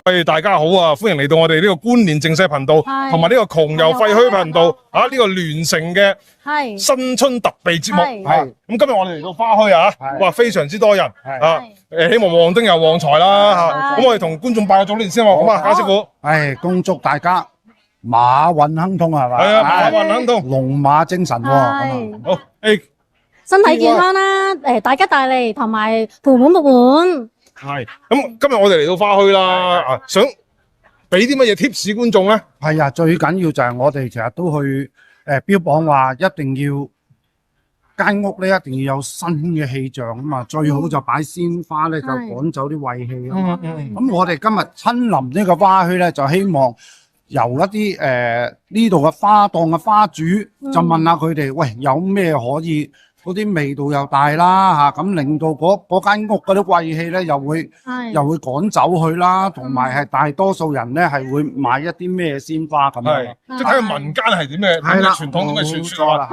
喂，大家好啊！歡迎嚟到我哋呢個觀念正勢頻道，同埋呢個窮遊廢墟頻道啊！呢個聯成嘅新春特備節目。咁今日我哋嚟到花墟啊，哇，非常之多人啊！希望旺丁又旺財啦。咁我哋同觀眾拜個早年先喎。咁啊，賈師傅，恭祝大家馬運亨通係嘛？係啊，馬運亨通，龍馬精神喎。好，身體健康啦，大吉大利，同埋盆滿缽滿。係，咁今日我哋嚟到花墟啦，想俾啲乜嘢 tips 觀眾咧？係啊，最緊要就係我哋成日都去標榜話一定要間屋咧，一定要有新嘅氣象啊嘛，最好就擺鮮花咧，就趕走啲穢氣啊嘛。咁我哋今日親臨呢個花墟咧，就希望由一啲呢度嘅花檔嘅花主就問下佢哋，喂，有咩可以？嗰啲味道又大啦嚇，咁令到嗰間屋嗰啲穢氣咧又會趕走佢啦，同埋係大多數人咧係會買一啲咩鮮花咁樣，即係睇下民間係點嘅，係啦，傳統咁嘅傳說啦。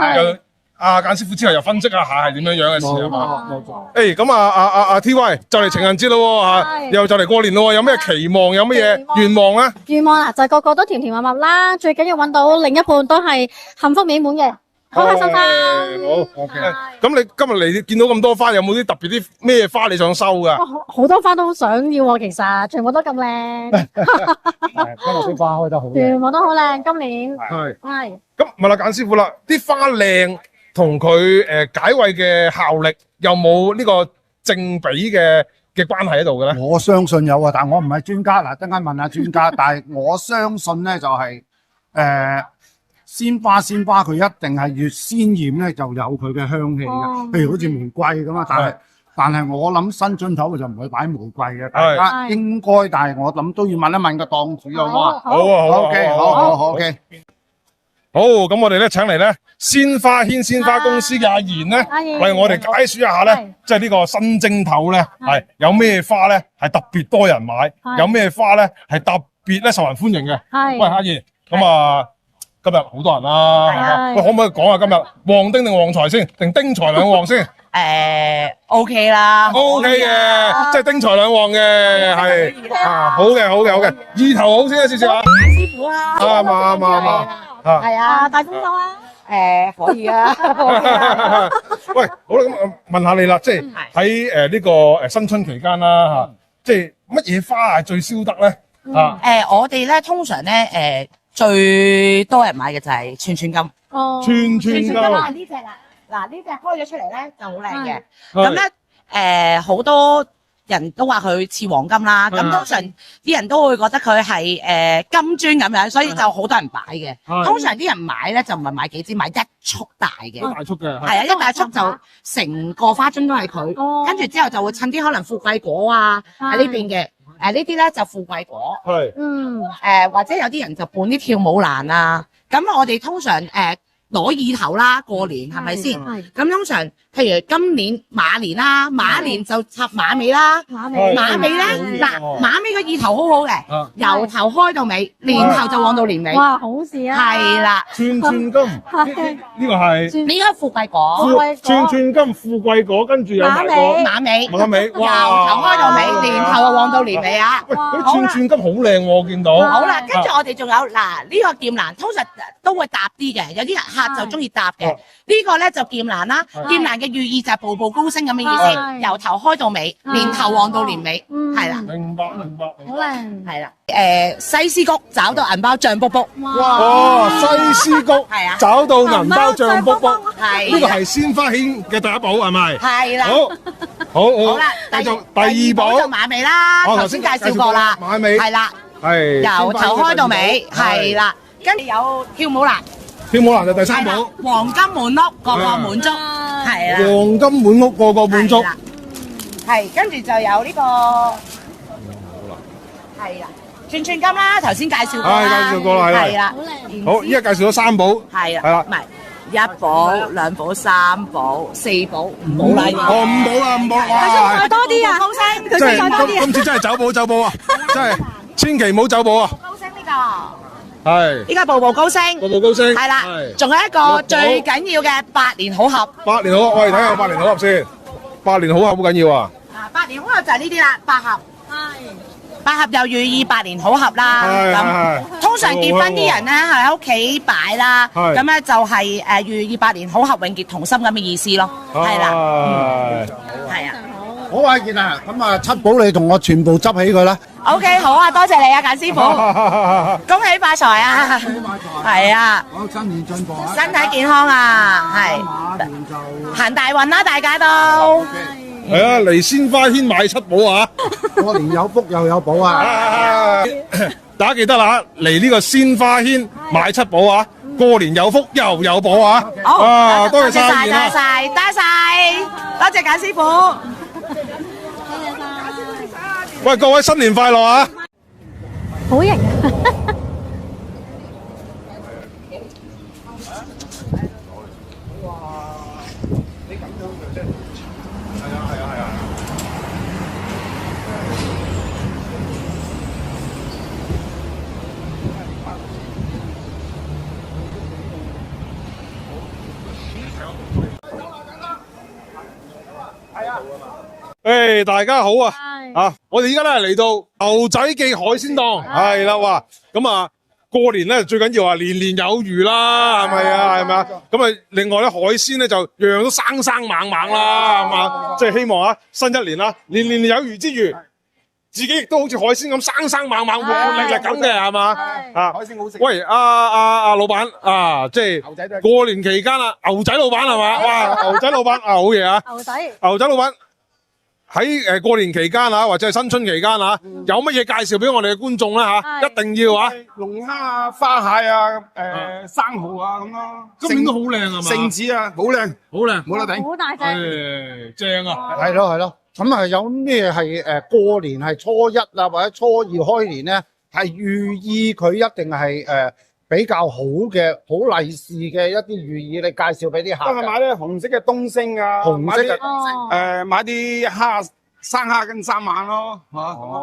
阿簡師傅之後又分析一下係點樣樣嘅事啊嘛。冇錯。咁啊 TY 就嚟情人節咯嚇，又就嚟過年咯，有咩期望？有乜嘢願望啊？願望啊，就個個都甜甜蜜蜜啦，最緊要揾到另一半都係幸福美滿嘅。好開心啦！好 OK。咁你今日嚟見到咁多花，有冇啲特別啲咩花你想收噶？好多花都好想要喎，其實全部都咁靚。今日啲花開得好靚，全部都好靚，今年係。咁問下簡師傅啦，啲花靚同佢解穢嘅效力有冇呢個正比嘅關係喺度嘅咧？我相信有啊，但我唔係專家嗱，等間問下專家。但係我相信咧就係鮮花佢一定係越鮮豔咧就有佢嘅香氣嘅，譬如好似玫瑰咁啊。但係我諗新春頭就唔會擺玫瑰嘅，大家應該，但係我諗都要問一問個檔主好嘛？好啊，好 OK， 好 OK。好，咁我哋咧請嚟咧鮮花軒鮮花公司嘅阿賢咧，為我哋解說一下咧，即係呢個新正頭咧係有咩花咧係特別多人買，有咩花咧係特別咧受人歡迎嘅。喂，阿賢，咁啊。今日好多人啦，喂，可唔可以講下今日旺丁定旺財先，定丁財兩旺先？OK 啦，OK 嘅，即係丁財兩旺嘅，係好嘅，意頭好先啊，試試下。簡師傅啊，啱，係啊，大豐收啊，可以啊。喂，好啦，咁問下你啦，即係喺呢個新春期間啦嚇，即係乜嘢花係最燒得咧？我哋咧通常咧最多人買嘅就係串金。串金啊，呢隻啦，嗱呢隻開咗出嚟咧就好靚嘅。咁咧好多人都話佢似黃金啦。咁通常啲人都會覺得佢係金磚咁樣，所以就好多人擺嘅。通常啲人買咧就唔係買幾支，買一束大嘅。大束嘅。係啊，一大束就成個花樽都係佢。跟住之後就會襯啲可能富貴果啊喺呢邊嘅。呢啲咧就富貴果，或者有啲人就伴啲跳舞蘭啊，咁我哋通常攞意頭啦，過年係咪先？咁通常譬如今年馬年啦，馬年就插馬尾啦，馬尾咧嗱，馬尾個意頭好好嘅，由頭開到尾，年頭就旺到年尾。哇，好事啊！係啦，串金，呢個係呢個富貴果，串金富貴果，跟住有馬尾，由頭開到尾，年頭就旺到年尾啊！喂，嗰啲串金好靚喎，我見到。好啦，跟住我哋仲有嗱呢個劍蘭，通常都會搭啲嘅，有啲人就中意搭嘅，呢個咧就劍蘭啦。劍蘭嘅寓意就係步步高升咁嘅意思，由頭開到尾，年頭旺到年尾，係啦。明白。好靚，係啦。西施菊找到銀包脹卜卜。哇！西施菊係啊，找到銀包脹卜卜，係呢個係鮮花軒嘅第一步係咪？係啦。好啦，繼續第二步就馬尾啦，頭先介紹過啦，馬尾係啦，係由頭開到尾，係啦，跟住有跳舞蘭。跳舞蘭就第三步，黃金滿屋，個個滿足，係啦。黃金滿屋，個個滿足。係，跟住就有呢個，係啦，串金啦，頭先介紹過啦，介紹過啦，係啦。好，依家介紹咗三寶，係啦，唔係一寶、兩寶、三寶、四寶、五寶啦。五寶啦，哇！再多啲啊，高升，佢再多啲啊。今次真係走寶啊，真係千祈唔好走寶啊。高升呢個。係，依家步步高升，係啦，仲有一個最緊要嘅百年好合。百年好合，我哋睇下百年好合先。百年好合好緊要啊！百年好合就係呢啲啦，百合。百合又寓意百年好合啦。咁通常結婚啲人咧係喺屋企擺啦，咁咧就係寓意百年好合、永結同心咁嘅意思咯。係啦，係啊。好啊，健啊，咁啊，七寶你同我全部執起佢啦。OK， 好啊，多謝你啊，簡師傅，恭喜發財啊！係啊，好，新年進步啊！身體健康啊，係。馬年就行大運啦，大家都。係啊，嚟鮮花軒買七寶啊！過年有福又有寶啊！大家記得啦，嚟呢個鮮花軒買七寶啊！過年有福又有寶啊！好，多謝晒，多謝晒，多謝簡師傅。喂，各位新年快樂啊！好型啊！誒，大家好啊！啊，我哋而家咧嚟到牛仔記海鮮檔，係啦，哇！咁啊，過年咧最緊要啊年年有餘啦，係咪啊？係咪啊？咁啊，另外咧海鮮咧就樣樣都生生猛猛啦，係嘛？即係希望啊，新一年啦，年年有餘之餘，自己亦都好似海鮮咁生生猛猛、活活力力咁嘅，係嘛？啊，海鮮好食。喂，老闆啊，即係過年期間啊，牛仔老闆係嘛？哇，牛仔老闆啊，好嘢啊！牛仔老闆。喺過年期間啊，或者係新春期間啊，有乜嘢介紹俾我哋嘅觀眾咧嚇？一定要啊！龍蝦啊、花蟹啊、生蠔啊咁咯。今年都好靚係嘛？聖子啊，好靚，冇得頂。好大隻。正啊！係咯。咁啊，有咩係過年係初一啊，或者初二開年咧，係寓意佢一定係比較好嘅、好利是嘅一啲寓意，你介紹俾啲客。都係買啲紅色嘅東星啊，紅色嘅買啲蝦、生蝦跟三晚咯，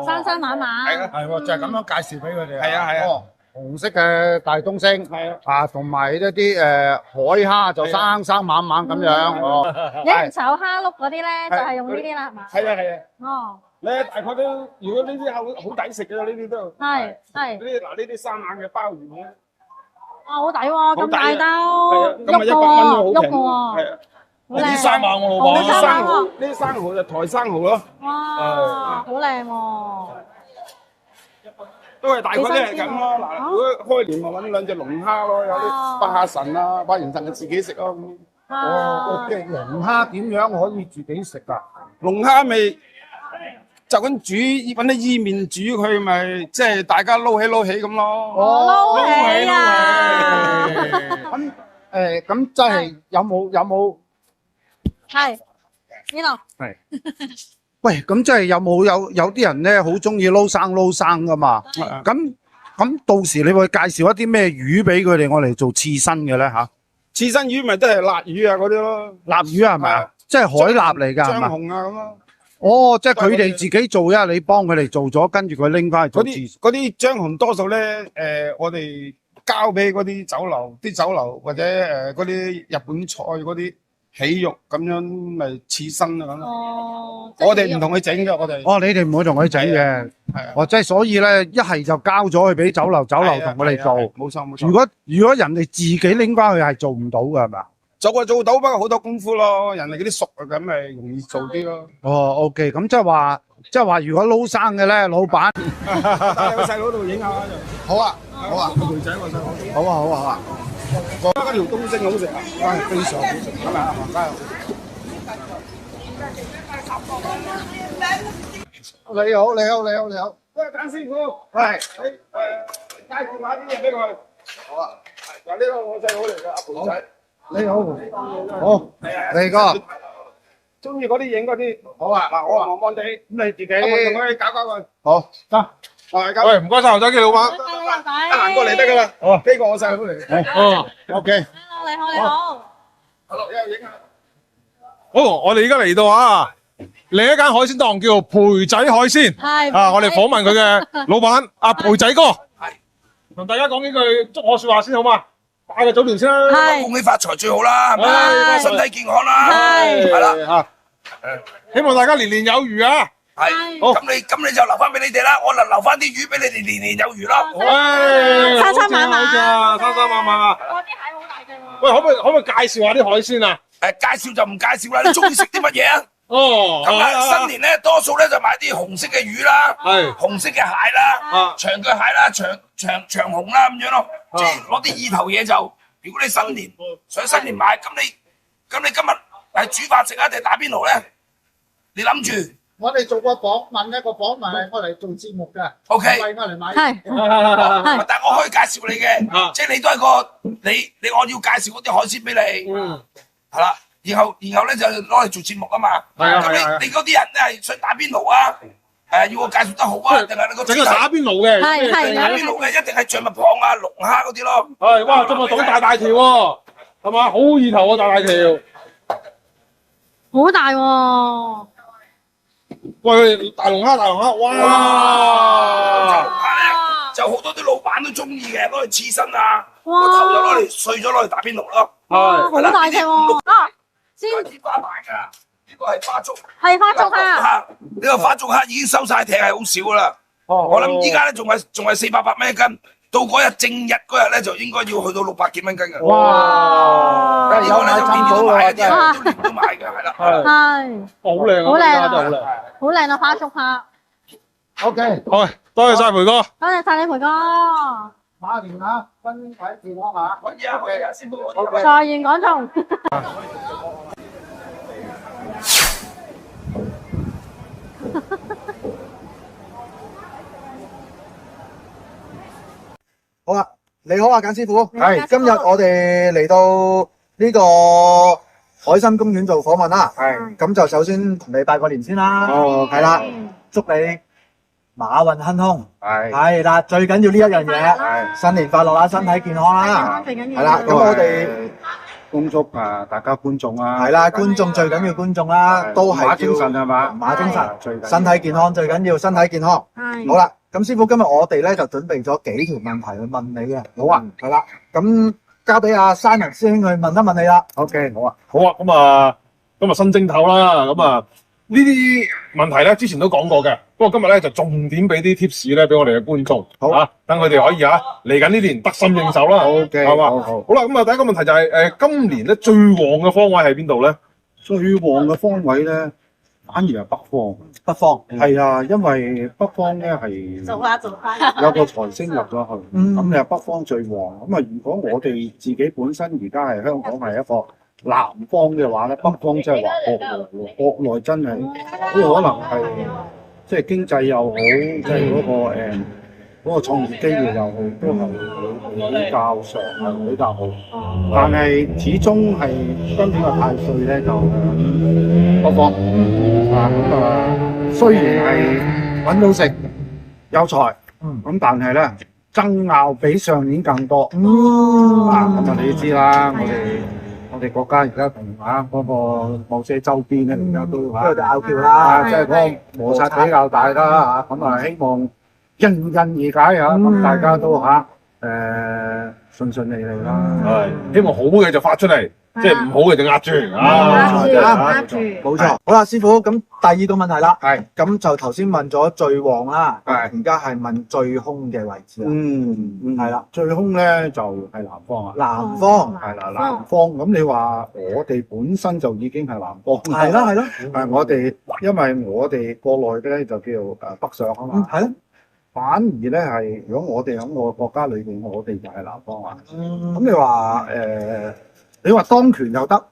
生生猛猛。係喎，就係咁樣介紹俾佢哋。係啊。紅色嘅大東星，係啊，同埋一啲海蝦就生生猛猛咁樣。有人炒蝦碌嗰啲咧，就係用呢啲啦，係嘛？係啊。哦。咧大概都，如果呢啲好抵食嘅，呢啲都係。呢啲生冷嘅鮑魚咧。好抵喎，咁大兜，今日100蚊喐嘅喎，呢啲生猛我老闆。呢啲生蠔就台生蠔咯。哇，好靚喎！都係大概都係咁咯。嗱，如果開年咪揾兩隻龍蝦咯，有啲八下神啊，八元神就自己食咯。即係龍蝦點樣可以自己食啊？龍蝦咪就咁煮，揾啲伊麵煮佢，咪即係大家撈起咁咯。撈起啊！咁咁真係有冇？係呢度。係。喂，咁即係有啲人咧好中意撈生噶嘛？咁到時你會介紹一啲咩魚俾佢哋，我嚟做刺身嘅咧吓？刺身魚咪都係辣魚啊嗰啲咯。臘魚係咪啊？即係海臘嚟㗎係嘛？張紅啊咁咯。哦，即係佢哋自己做啊，你幫佢哋做咗，跟住佢拎翻去做刺。嗰啲張紅多數咧，我哋交俾嗰啲酒樓或者嗰啲日本菜嗰啲起肉咁樣咪刺身啊咁。哦，我哋唔同佢整嘅，我哋。哦，你哋唔會同佢整嘅。係啊。哦，即係所以咧，一係就交咗去俾酒樓同佢哋做。冇錯。如果人哋自己拎翻去係做唔到㗎係咪？做到，不過好多功夫咯。人哋嗰啲熟啊，咁咪容易做啲咯。哦 ，OK，咁即係話，如果撈生嘅咧，老闆，帶個細佬度影下就。好啊，個妹仔個細佬。好啊。嗰條東星好食啊！非常好食，係咪啊？加油！你好。喂，簡師傅。係。介紹下啲嘢俾佢。好啊。嗱，呢個我細佬嚟嘅，阿培仔。你好，嚟哥，中意嗰啲影嗰啲，好啊，嗱，我忙地，咁你自己，我同佢搞佢，好得，喂，唔該晒牛仔記老闆，得閒過嚟得噶啦，哦，呢個我細佬嚟，OK，你好，一路影下，好，我哋而家嚟到啊，另一間海鮮檔叫做培仔海鮮，係啊，我哋訪問佢嘅老闆阿培仔哥，係，同大家講幾句祝賀說話先好嘛？拜個早年先啦，恭喜發財最好啦，係咪？身體健康啦，係啦，希望大家年年有餘啊！係，好咁你就留翻俾你哋啦，我留翻啲魚俾你哋年年有餘咯。喂，生生猛猛生生猛猛啊！哇！啲蟹好大隻喎。喂，可唔可以介紹下啲海鮮啊？介紹就唔介紹啦，你中意食啲乜嘢啊？哦，咁啊，新年咧多數咧就買啲紅色嘅魚啦，係紅色嘅蟹啦，長腳蟹啦，長紅啦咁樣咯，即係攞啲意頭嘢就。如果你新年想新年買，咁你今日係煮飯食啊定係打邊爐咧？你諗住我哋做個訪問咧，個訪問係我嚟做節目嘅。 ？OK，為我嚟買。係但係我可以介紹你嘅，即係你都係個你我要介紹嗰啲海鮮俾你，係啦，然後咧就攞嚟做節目啊嘛。咁你嗰啲人咧係想打邊爐啊？要我介紹得好啊，定係你個整個打邊爐嘅，係打邊爐嘅一定係象拔蚌啊、龍蝦嗰啲咯。係哇，象拔蚌大條喎，係嘛？好意頭啊，大條。好大喎。喂，大龍蝦，哇！就好多啲老闆都中意嘅，攞嚟刺身啊，個哇頭就攞嚟碎咗攞嚟打邊爐咯。係好大隻喎。啊，先啲花大㗎，呢個係花竹。係花竹蝦。呢個花竹蝦已經收晒艇，係好少㗎啦。我諗依家咧仲係400-800蚊一斤，到嗰日正日嗰日咧就應該要去到600幾蚊斤㗎。哇！呢個咧就年年都買嘅，啲人都年年都買嘅，係啦。係。好靚啊！好靚啊真係好靚。好靚啊！花竹蝦。 OK，好，多謝晒培哥。多謝晒你培哥。馬年啊，身體健康啊！可以啊，師傅。財源廣眾。好啊，你好啊，簡師傅。係今日我哋嚟到呢個海心公園做訪問啦。係咁就首先同你拜個年先啦。哦係啦，祝你馬運亨通。係係啦，最緊要呢一樣嘢，係新年快樂啦，身體健康啦。最緊要。係啦，咁我哋恭祝大家觀眾啊，係啦，觀眾最緊要觀眾啦，都係馬精神係嘛？馬精神，最緊要身體健康最緊要，身體健康。係。好啦，咁師傅今日我哋咧就準備咗幾條問題去問你嘅。好啊，係啦，咁交俾阿 Simon 師兄去問一問你啦。 OK，好啊。好啊，咁啊，今日新正頭啦，咁啊呢啲問題咧之前都講過嘅，不過今日咧就重點俾啲 tips 咧俾我哋嘅觀眾，好啊，等佢哋可以嚟緊呢年得心應手啦。OK，係嘛？好。好啦，咁啊第一個問題就係今年咧最旺嘅方位喺邊度咧？最旺嘅方位咧，反而係北方。北方。係啊，因為北方咧係做翻。有個財星入咗去，嗯咁你係北方最旺。咁啊，如果我哋自己本身而家係香港係一個南方嘅話咧，北方即係話國內真係都可能係即係經濟又好，即係嗰個創業機會又好，都係比較上係比較好。但係始終係今年嘅太歲咧就北方咁啊，雖然係揾到食有財，咁但係咧爭拗比上年更多。咁啊你知啦，我哋國家而家同嗰個某些周邊咧，而家都都有啲拗撬啦。即係嗰個摩擦比較大啦嚇。咁啊，希望迎刃而解嚇，咁大家都順順利利啦。係希望好嘅就發出嚟，即係唔好嘅就壓住壓住。冇錯。好啦，師傅，咁第二個問題啦。係。咁就頭先問咗最旺啦，係而家係問最兇嘅位置啦。係啦，最兇咧就係南方啊。南方。係啦，南方咁你話我哋本身就已經係南方。係啦，係啦。我哋因為我哋國內咧就叫做北上啊嘛。係咯。反而咧係，如果我哋喺我國家裏邊，我哋就係南方啊。咁你話當權又得，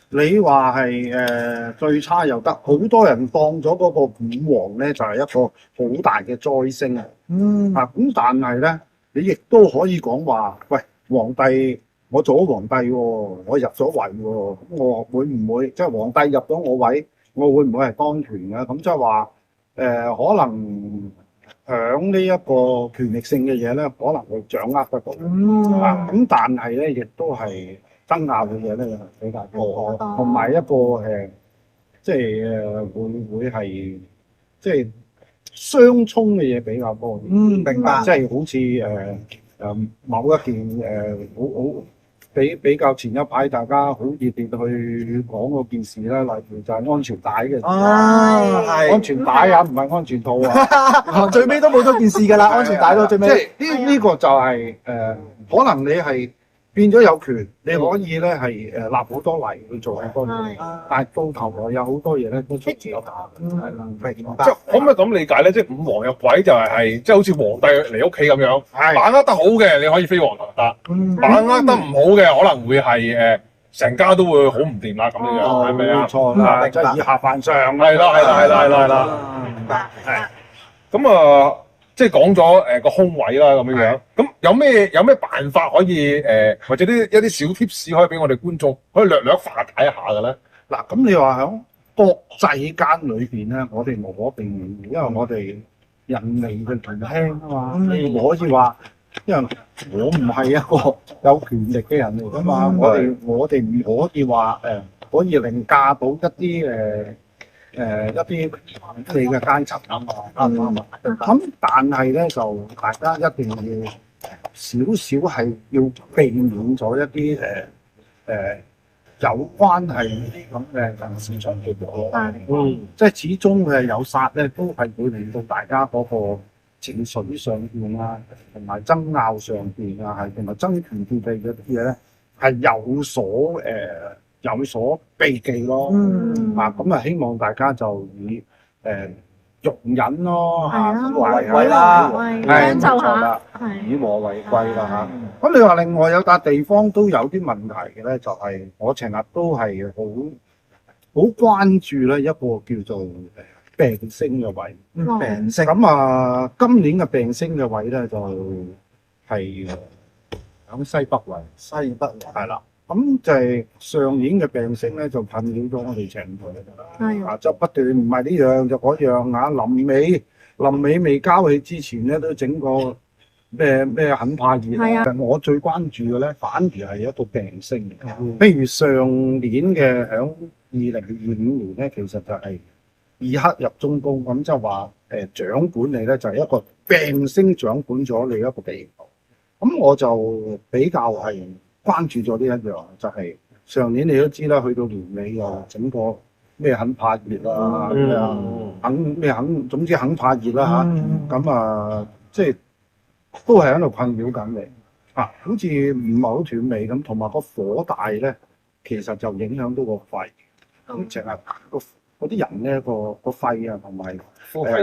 你話係最差又得，好多人當咗嗰個五黃咧就係一個好大嘅災星啊。咁但係咧，你亦都可以講話，喂，皇帝，我做咗皇帝喎，我入咗位喎，咁我會唔會即係皇帝入咗我位，我會唔會係當權啊？咁即係話可能。響呢一個權力性嘅嘢咧，可能會掌握得到。咁但係咧，亦都係爭拗嘅嘢咧，比較多，同埋一個即係會係即係相衝嘅嘢比較多。明白。即係好似某一件比較前一排大家好熱烈去講嗰件事咧，例如就係安全帶嘅。係安全帶啊，唔係安全套啊。最尾都冇咗件事㗎啦，安全帶到最尾。即係呢個就係可能你係變咗有權，你可以咧係立好多例去做好多嘢，但係到頭來有好多嘢咧都出自有打。係啦，明白。即係可唔可以咁理解咧？即係五黃入位就係即係好似皇帝嚟屋企咁樣，把握得好嘅你可以飛黃騰達，把握得唔好嘅可能會係成家都會好唔掂啦咁樣樣，係咪啊？冇錯啦，即係以下犯上。係啦。明白。係。咁啊，即係講咗個空位啦咁樣樣。咁有咩辦法可以或者一啲小 tips 可以俾我哋觀眾可以略化解一下嘅咧？嗱，咁你話喺國際間裏邊咧，我哋無可避免，因為我哋人離嘅年輕啊嘛，你唔可以話，因為我唔係一個有權力嘅人嚟噶嘛，我哋唔可以話可以凌駕到一啲一啲你嘅階層啊嘛，啱唔啱啊？咁但係咧就大家一定要少少係要避免咗一啲有關係呢啲咁嘅人事上嘅嘢，即係始終佢係有殺咧，都係會令到大家嗰個情緒上邊啊，同埋爭拗上邊啊，係同埋爭權奪利嗰啲嘢咧，係有所避忌咯。咁啊，希望大家就以容忍咯嚇，為貴啦，係冇錯啦，以和為貴啦嚇。咁你話另外有笪地方都有啲問題嘅咧，就係我成日都係好關注咧一個叫做病星嘅位。病星咁啊，今年嘅病星嘅位咧就係響西北位。西北係啦。咁就係上年嘅病星咧，就困擾咗我哋成隊就不斷唔係呢樣就嗰樣啊。臨尾未交起之前咧，都整個咩很怕熱。我最關注嘅咧，反而係一個病星。譬如上年嘅響2025年咧，其實就係二黑入中宮，咁就話掌管你咧就係一個病星掌管咗你一個地方。咁我就比較係關注咗呢一樣，就係上年你都知啦，去到年尾又整個咩很怕熱啦，總之很怕熱啦嚇。咁啊，即係都係喺度困擾緊你好似唔係好斷尾咁，同埋個火大咧，其實就影響到個肺。咁成日嗰啲人咧個肺啊，同埋呼吸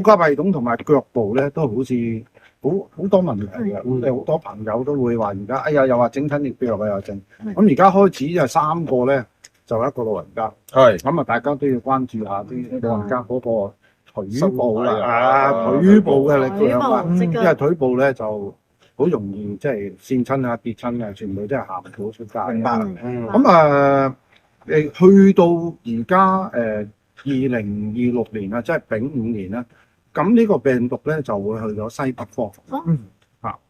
系統同埋腳部咧，都好似好多問題嘅。好多朋友都會話而家，哎呀，又話整親隻腳啊，又整。咁而家開始就3個咧，就一個老人家。咁啊，大家都要關注下啲老人家嗰個腿部腿部嘅力量啊，因為腿部咧就好容易即係跣親啊、跌親啊，全部都係行唔到出街。明白。咁啊去到而家2026年啊，即係丙午年啦。咁呢個病毒咧就會去咗西北方。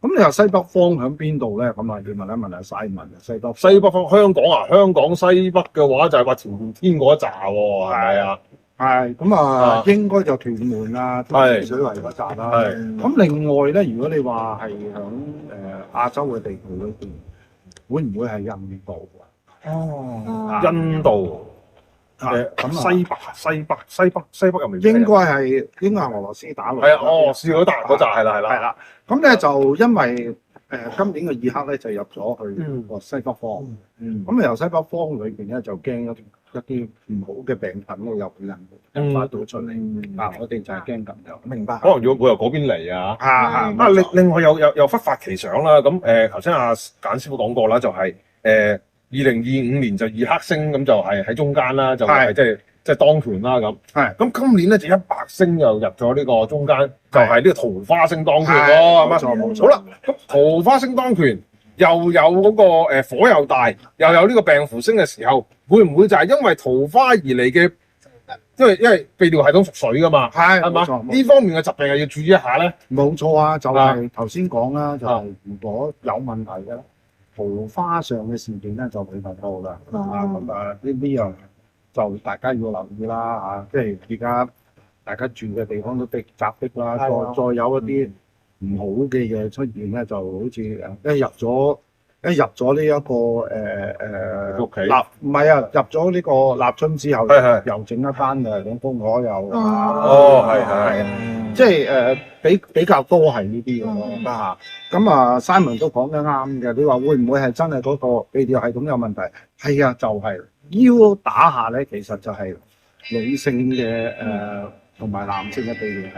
咁你話西北方喺邊度咧？咁啊要問一問阿Simon西北方香港啊，香港西北嘅話就係話屯天嗰一紮喎，係咪啊？係咁啊，應該就屯門啊、天水圍嗰紮啦。咁另外咧，如果你話係響亞洲嘅地圖裏邊，會唔會係印度啊？印度。西北又未應該係俄羅斯打落。係啊，俄羅斯嗰紮係啦。咁咧就因為今年嘅二黑咧就入咗去個西北方。咁由西北方裏邊咧就驚一啲唔好嘅病菌會有可能引發到出嚟。我哋就係驚咁樣。明白。可能要會由嗰邊嚟啊。另外又忽發奇想啦。咁頭先阿簡師傅講過啦，就係2025年就二黑星咁就係喺中間啦，就係即係當權啦咁。咁今年咧就一白星又入咗呢個中間，就係呢個桃花星當權咯。冇錯。好啦，咁桃花星當權又有嗰個火又大，又有呢個病符星嘅時候，會唔會就係因為桃花而嚟嘅？因為泌尿系統屬水噶嘛，係嘛？呢方面嘅疾病係要注意一下咧。冇錯啊，就係頭先講啦，就係如果有問題嘅。桃花上嘅事件咧就會問到啦，呢樣就大家要留意啦即係而家大家住嘅地方都逼啦，再有一啲唔好嘅嘢出現咧，就好似一入咗一入咗呢一個屋企立唔係啊，入咗呢個立春之後，係又整一單兩公婆又哦係即係比較多係呢啲嘅咯嚇。咁啊 Simon 都講得啱嘅，你話會唔會係真係嗰個泌尿系統有問題？係啊，就係腰打下咧，其實就係女性嘅同埋男性嘅泌尿系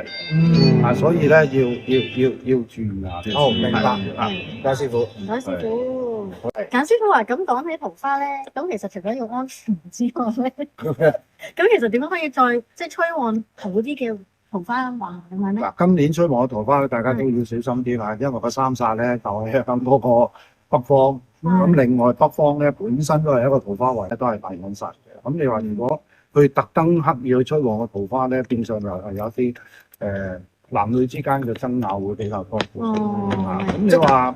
統，所以咧要注意啊。好，明白啊，嘉師傅。唔該師傅。簡師傅話：咁講起桃花咧，咁其實除咗要安全之外咧，咁其實點樣可以再即係催旺好啲嘅桃花運咁樣咧？嗱，今年催旺嘅桃花咧，大家都要小心啲啦，因為個三煞咧就係向嗰個北方。咁另外北方咧本身都係一個桃花位，都係大暗煞嘅。咁你話如果佢特登刻意去催旺個桃花咧，變相就係有啲男女之間嘅爭拗會比較多。咁你話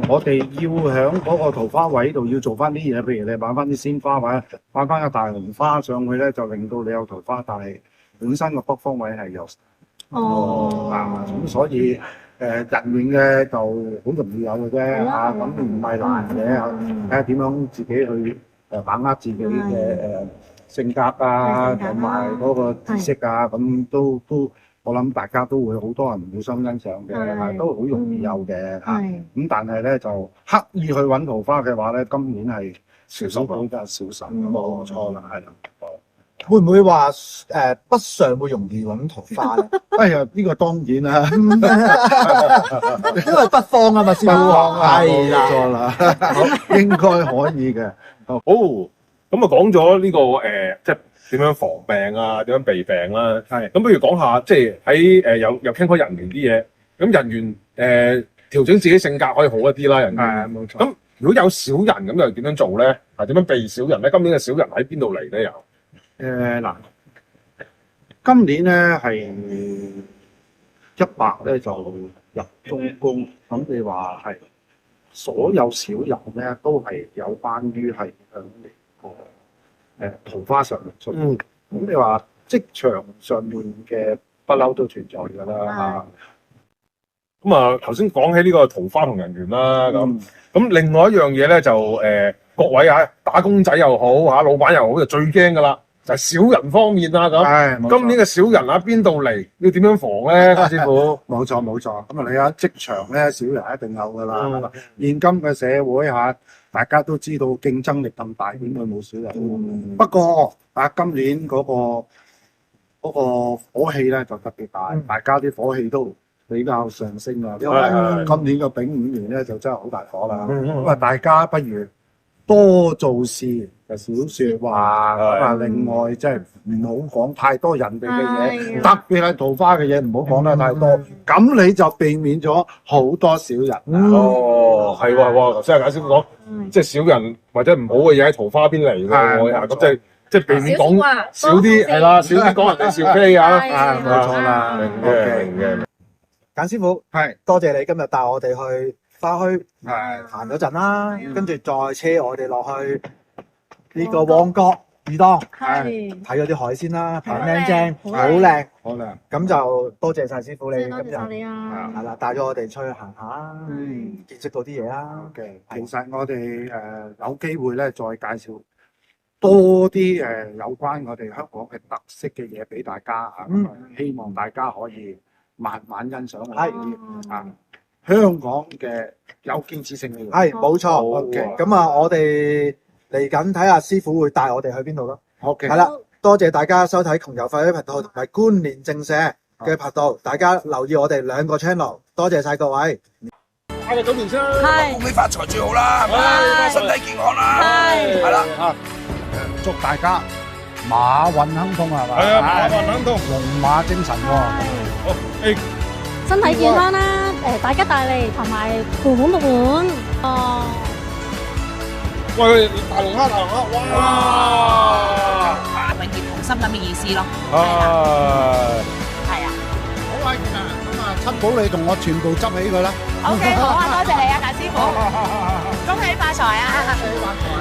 我哋要喺嗰個桃花位度要做翻啲嘢，譬如你擺翻啲鮮花或者擺翻個大紅花上去咧，就令到你有桃花，但係本身個北方位係有。咁所以人緣嘅就好容易有嘅啫嚇，咁唔係難嘅，睇下點樣自己去把握自己嘅性格啊，同埋嗰個知識啊，咁都我諗大家都會好多人互相欣賞嘅，都好容易有嘅嚇。咁但係咧就刻意去揾桃花嘅話咧，今年係小心比較小心，冇錯啦，係啦。會唔會話北上會容易揾桃花咧？哎呀，呢個當然啦，因為北方啊嘛，師傅係冇錯啦，應該可以嘅。好，咁啊講咗呢個即係點樣防病啊，點樣避病啦。係，咁不如講下即係喺又傾開人緣啲嘢。咁人緣調整自己性格可以好一啲啦，人緣。係冇錯。咁如果有小人咁又點樣做咧？係點樣避小人咧？今年嘅小人喺邊度嚟咧？又？嗱，今年咧係100咧就入中宮，咁你話係所有小人咧都係有關於係響呢個桃花上面出現。咁你話職場上面嘅不嬲都存在㗎啦嚇。咁啊，頭先講起呢個桃花同人緣啦，咁另外一樣嘢咧就各位打工仔又好老闆又好，就最驚㗎啦。就係小人方面啦咁，今年嘅小人喺邊度嚟？要點樣防咧，家師傅？冇錯。咁啊，你喺職場咧，小人一定有噶啦。現今嘅社會大家都知道競爭力咁大，點會冇小人？不過今年嗰個火氣咧就特別大，大家啲火氣都比較上升啊。因為今年嘅丙午年咧就真係好大火啦。咁啊，大家不如多做事。就少説話咁啊！另外即係唔好講太多人哋嘅嘢，特別係桃花嘅嘢唔好講得太多，咁你就避免咗好多小人。哦，係喎，頭先阿簡師傅講，即係小人或者唔好嘅嘢喺桃花邊嚟嘅，咁即係避免講少啲，係啦，少啲講人哋是非啊，冇錯啦，明嘅。簡師傅係多謝你今日帶我哋去花墟行咗陣啦，跟住再車我哋落去呢個旺角魚檔，睇咗啲海鮮啦，平靚正，好靚，咁就多謝晒師傅你今日係啦，帶咗我哋出去行下，見識到啲嘢啦。其實我哋有機會咧，再介紹多啲有關我哋香港嘅特色嘅嘢俾大家啊，希望大家可以慢慢欣賞我哋香港嘅有建設性嘅嘢。係冇錯。咁啊，我哋嚟緊睇下師傅會帶我哋去邊度咯。係啦，多謝大家收睇窮遊快車頻道同埋觀念正社嘅頻道，大家留意我哋兩個 channel， 多謝晒各位。我哋早年先，恭喜發財最好啦，係咪？身體健康啦，係啦。祝大家馬運亨通係嘛？係啊，馬運亨通，龍馬精神喎。好，身體健康啦，大吉大利，同埋盆滿缽滿。哦。喂，大龍蝦，哇！永結同心咁嘅意思咯。係啊。好啊，咁啊，七寶你同我全部執起佢啦。OK， 好啊，多謝你啊，大師傅。恭喜發財啊！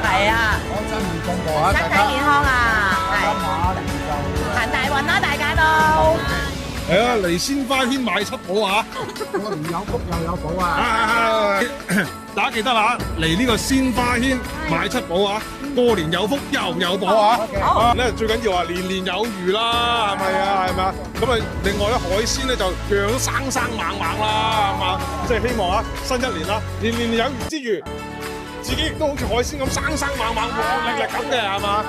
係啊。我真唔公布啊！身體健康啊！係。行大運啦，大家都。係啊，啊，嚟鮮花軒買七寶啊！過年有福又有寶啊！係，大家記得啦，嚟呢個鮮花軒買七寶啊！過年有福又有寶啊！啊咧最緊要話年年有餘啦，係咪啊？係咪啊？咁啊，另外咧海鮮咧就樣樣都生生猛猛啦，係嘛？即係希望啊，新一年啦，年年有餘之餘，自己亦都好似海鮮咁生生猛猛、活力力咁嘅，係嘛？